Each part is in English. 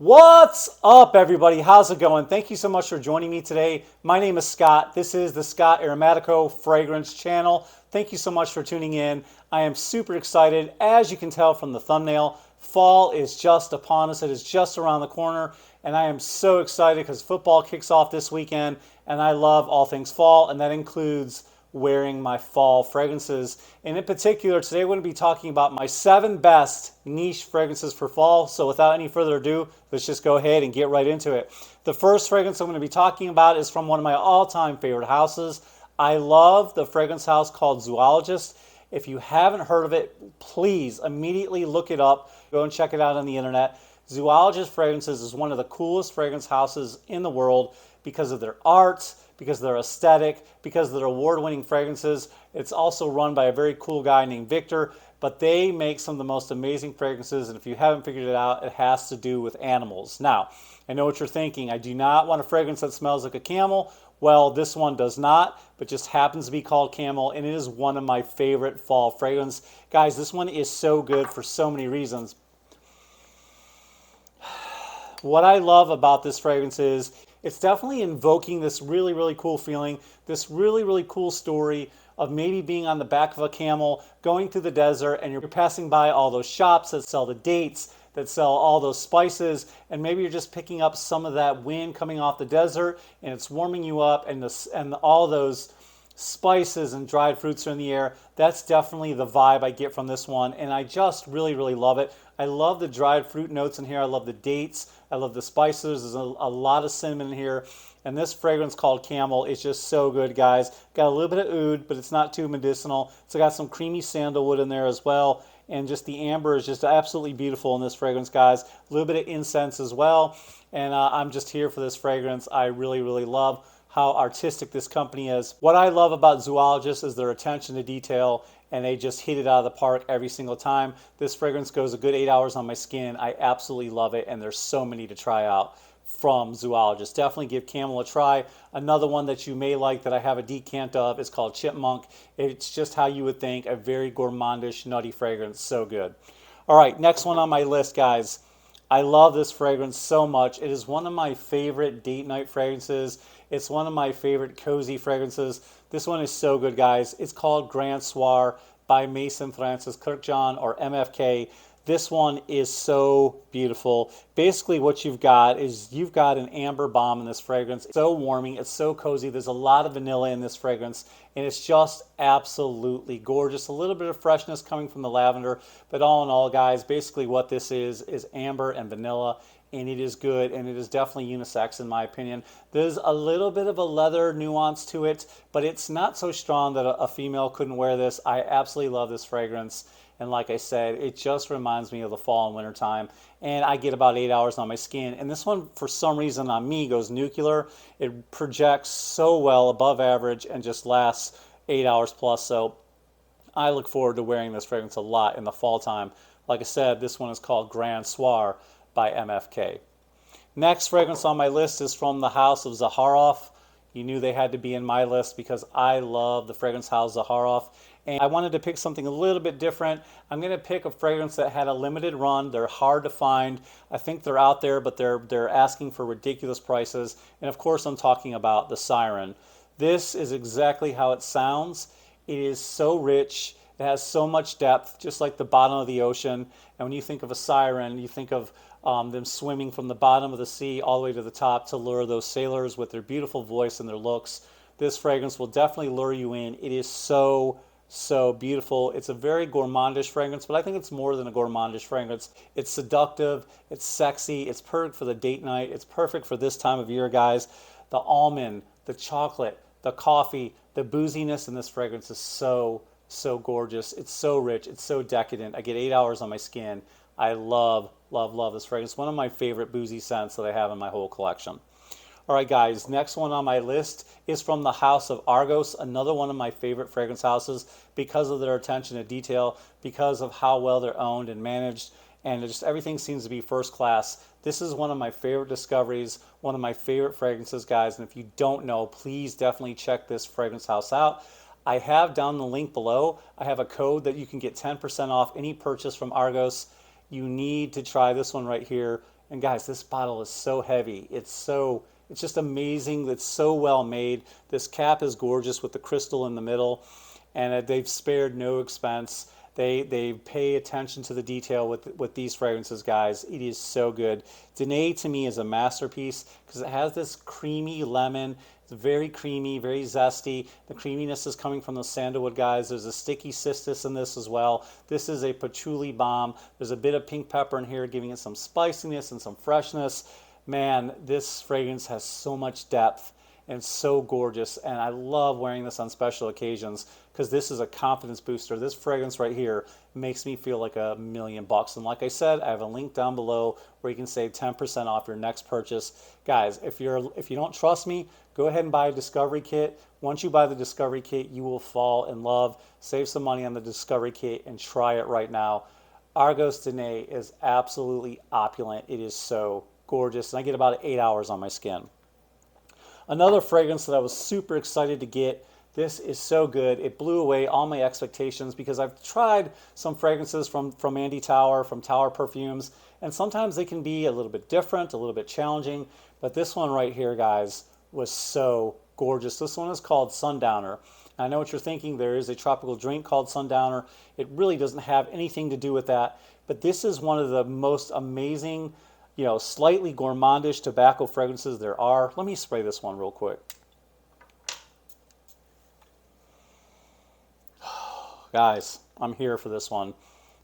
What's up, everybody? How's it going? Thank you so much for joining me today. My name is Scott. This is the Scott Aromatico Fragrance channel. Thank you so much for tuning in. I am super excited. As you can tell from the thumbnail, fall is just upon us. It is just around the corner, and I am so excited because football kicks off this weekend, and I love all things fall, and that includes wearing my fall fragrances. And in particular, today we're going to be talking about my 7 best niche fragrances for fall. So without any further ado, let's just go ahead and get right into it. The first fragrance I'm going to be talking about is from one of my all-time favorite houses. I love the fragrance house called Zoologist. If you haven't heard of it, please immediately look it up. Go and check it out on the internet. Zoologist Fragrances is one of the coolest fragrance houses in the world because of their art, because of their aesthetic, because of their award-winning fragrances. It's also run by a very cool guy named Victor, but they make some of the most amazing fragrances, and if you haven't figured it out, it has to do with animals. Now, I know what you're thinking. I do not want a fragrance that smells like a camel. Well, this one does not, but just happens to be called Camel, and it is one of my favorite fall fragrances. Guys, this one is so good for so many reasons. What I love about this fragrance is it's definitely invoking this really, really cool feeling, this really, really cool story of maybe being on the back of a camel, going through the desert, and you're passing by all those shops that sell the dates, that sell all those spices, and maybe you're just picking up some of that wind coming off the desert, and it's warming you up, and all those spices and dried fruits are in the air. That's definitely the vibe I get from this one, and I just really, really love it. I love the dried fruit notes in here. I love the dates. I love the spices. There's a lot of cinnamon in here, and this fragrance called Camel is just so good, guys. Got a little bit of oud, but it's not too medicinal. It's got some creamy sandalwood in there as well, and just the amber is just absolutely beautiful in this fragrance, guys. A little bit of incense as well, and I'm just here for this fragrance. I really, really love how artistic this company is. What I love about Zoologist is their attention to detail, and they just hit it out of the park every single time. This fragrance goes a good 8 hours on my skin. I absolutely love it, and there's so many to try out from Zoologist. Definitely give Camel a try. Another one that you may like that I have a decant of is called Chipmunk. It's just how you would think, a very gourmandish, nutty fragrance. So good. All right, next one on my list, guys. I love this fragrance so much. It is one of my favorite date night fragrances. It's one of my favorite cozy fragrances. This one is so good, guys. It's called Grand Soir by Mason Francis Kirkjohn, or MFK. This one is so beautiful. Basically what you've got is you've got an amber bomb in this fragrance. It's so warming, it's so cozy. There's a lot of vanilla in this fragrance, and it's just absolutely gorgeous. A little bit of freshness coming from the lavender, but all in all, guys, basically what this is amber and vanilla, and it is good, and it is definitely unisex in my opinion. There's a little bit of a leather nuance to it, but it's not so strong that a female couldn't wear this. I absolutely love this fragrance. And like I said, it just reminds me of the fall and winter time. And I get about 8 hours on my skin. And this one, for some reason on me, goes nuclear. It projects so well above average and just lasts 8 hours plus. So I look forward to wearing this fragrance a lot in the fall time. Like I said, this one is called Grand Soir by MFK. Next fragrance on my list is from the house of Zaharoff. You knew they had to be in my list because I love the fragrance house Zaharoff. And I wanted to pick something a little bit different. I'm going to pick a fragrance that had a limited run. They're hard to find. I think they're out there, but they're asking for ridiculous prices. And of course, I'm talking about the Siren. This is exactly how it sounds. It is so rich. It has so much depth, just like the bottom of the ocean. And when you think of a siren, you think of them swimming from the bottom of the sea all the way to the top to lure those sailors with their beautiful voice and their looks. This fragrance will definitely lure you in. It is so beautiful. It's a very gourmandish fragrance, but I think it's more than a gourmandish fragrance. It's seductive, it's sexy, it's perfect for the date night, it's perfect for this time of year, guys. The almond, the chocolate, the coffee, the booziness in this fragrance is so gorgeous. It's so rich, it's so decadent. I get 8 hours on my skin. I love this fragrance. One of my favorite boozy scents that I have in my whole collection. All right, guys, next one on my list is from the house of Argos, another one of my favorite fragrance houses because of their attention to detail, because of how well they're owned and managed, and just everything seems to be first class. This is one of my favorite discoveries, one of my favorite fragrances, guys, and if you don't know, please definitely check this fragrance house out. I have down the link below, I have a code that you can get 10% off any purchase from Argos. You need to try this one right here. And guys, this bottle is so heavy. It's just amazing. It's so well made. This cap is gorgeous with the crystal in the middle, and they've spared no expense. They pay attention to the detail with these fragrances, guys. It is so good. Danae to me is a masterpiece because it has this creamy lemon. It's very creamy, very zesty. The creaminess is coming from the sandalwood, guys. There's a sticky cistus in this as well. This is a patchouli bomb. There's a bit of pink pepper in here, giving it some spiciness and some freshness. Man, this fragrance has so much depth and so gorgeous, and I love wearing this on special occasions because this is a confidence booster. This fragrance right here makes me feel like $1,000,000. And like I said, I have a link down below where you can save 10% off your next purchase. Guys, if you don't trust me, go ahead and buy a discovery kit. Once you buy the discovery kit, you will fall in love. Save some money on the discovery kit and try it right now. Argos Danae is absolutely opulent. It is so gorgeous, and I get about 8 hours on my skin. Another fragrance that I was super excited to get. This is so good. It blew away all my expectations because I've tried some fragrances from Andy Tower, from Tower Perfumes, and sometimes they can be a little bit different, a little bit challenging, but this one right here, guys, was so gorgeous. This one is called Sundowner. I know what you're thinking. There is a tropical drink called Sundowner. It really doesn't have anything to do with that, but this is one of the most amazing, slightly gourmandish tobacco fragrances there are. Let me spray this one real quick. Guys, I'm here for this one.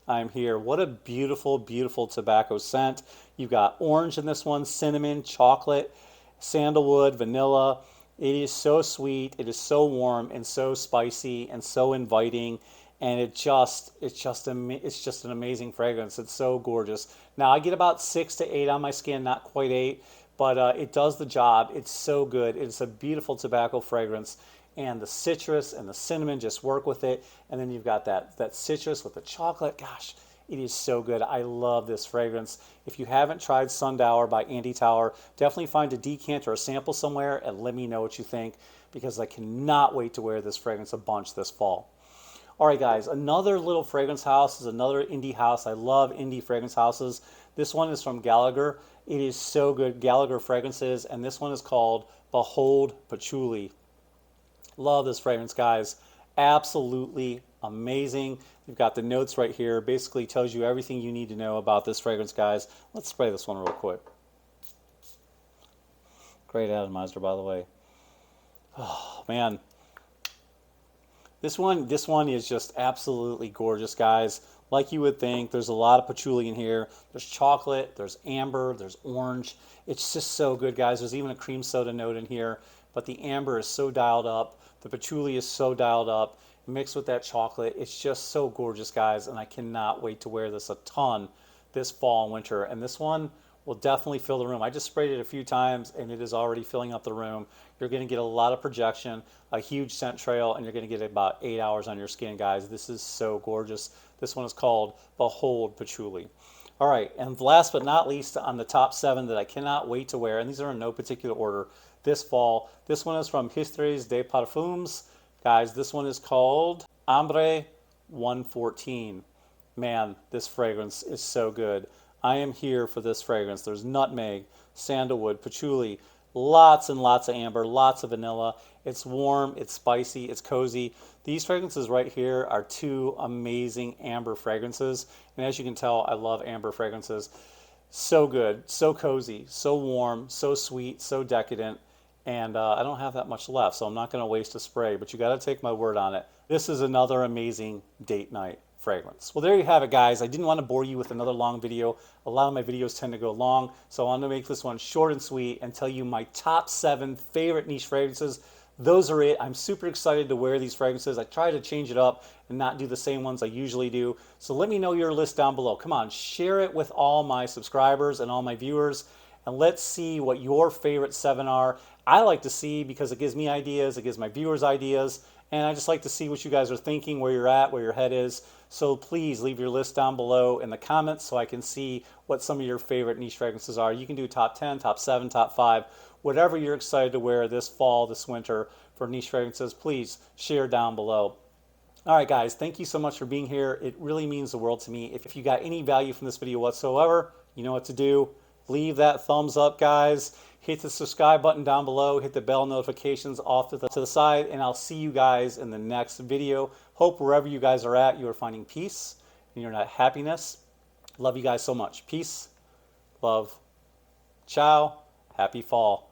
I'm here. What a beautiful, beautiful tobacco scent. You've got orange in this one, cinnamon, chocolate, sandalwood, vanilla. It is so sweet. It is so warm and so spicy and so inviting. And it's just an amazing fragrance. It's so gorgeous. Now I get about 6 to 8 on my skin, not quite 8, but it does the job. It's so good. It's a beautiful tobacco fragrance, and the citrus and the cinnamon just work with it. And then you've got that citrus with the chocolate. Gosh, it is so good. I love this fragrance. If you haven't tried Sundowner by Andy Tower, definitely find a decant or a sample somewhere and let me know what you think, because I cannot wait to wear this fragrance a bunch this fall. All right, guys, another little fragrance house is another indie house. I love indie fragrance houses. This one is from Gallagher. It is so good, Gallagher fragrances, and this one is called Behold Patchouli. Love this fragrance, guys. Absolutely amazing. You've got the notes right here. Basically tells you everything you need to know about this fragrance, guys. Let's spray this one real quick. Great atomizer, by the way. Oh, man. This one is just absolutely gorgeous, guys. Like you would think, there's a lot of patchouli in here. There's chocolate, there's amber, there's orange. It's just so good, guys. There's even a cream soda note in here, but the amber is so dialed up. The patchouli is so dialed up, mixed with that chocolate. It's just so gorgeous, guys, and I cannot wait to wear this a ton this fall and winter. And this one will definitely fill the room. I just sprayed it a few times and it is already filling up the room. You're going to get a lot of projection, a huge scent trail, and you're going to get about 8 hours on your skin, guys. This is so gorgeous. This one is called Behold Patchouli. All right, and last but not least, on the top 7 that I cannot wait to wear, and these are in no particular order, this fall. This one is from Histories des Parfums. Guys, this one is called Ambre 114. Man, this fragrance is so good. I am here for this fragrance. There's nutmeg, sandalwood, patchouli, lots and lots of amber, lots of vanilla. It's warm, it's spicy, it's cozy. These fragrances right here are 2 amazing amber fragrances. And as you can tell, I love amber fragrances. So good, so cozy, so warm, so sweet, so decadent. And I don't have that much left, so I'm not going to waste a spray, but you got to take my word on it. This is another amazing date night fragrance. Well, there you have it, guys. I didn't want to bore you with another long video. A lot of my videos tend to go long, so I want to make this one short and sweet and tell you my top 7 favorite niche fragrances. Those are it. I'm super excited to wear these fragrances. I try to change it up and not do the same ones I usually do. So let me know your list down below. Come on, share it with all my subscribers and all my viewers, and let's see what your favorite 7 are. I like to see because it gives me ideas, it gives my viewers ideas, and I just like to see what you guys are thinking, where you're at, where your head is. So please leave your list down below in the comments so I can see what some of your favorite niche fragrances are. You can do top 10, top 7, top 5, whatever you're excited to wear this fall, this winter for niche fragrances. Please share down below. All right, guys, thank you so much for being here. It really means the world to me. If you got any value from this video whatsoever, you know what to do. leave that thumbs up, guys. Hit the subscribe button down below. Hit the bell notifications off to the side. And I'll see you guys in the next video. Hope wherever you guys are at, you are finding peace and you're not happiness. Love you guys so much. Peace, love, ciao, happy fall.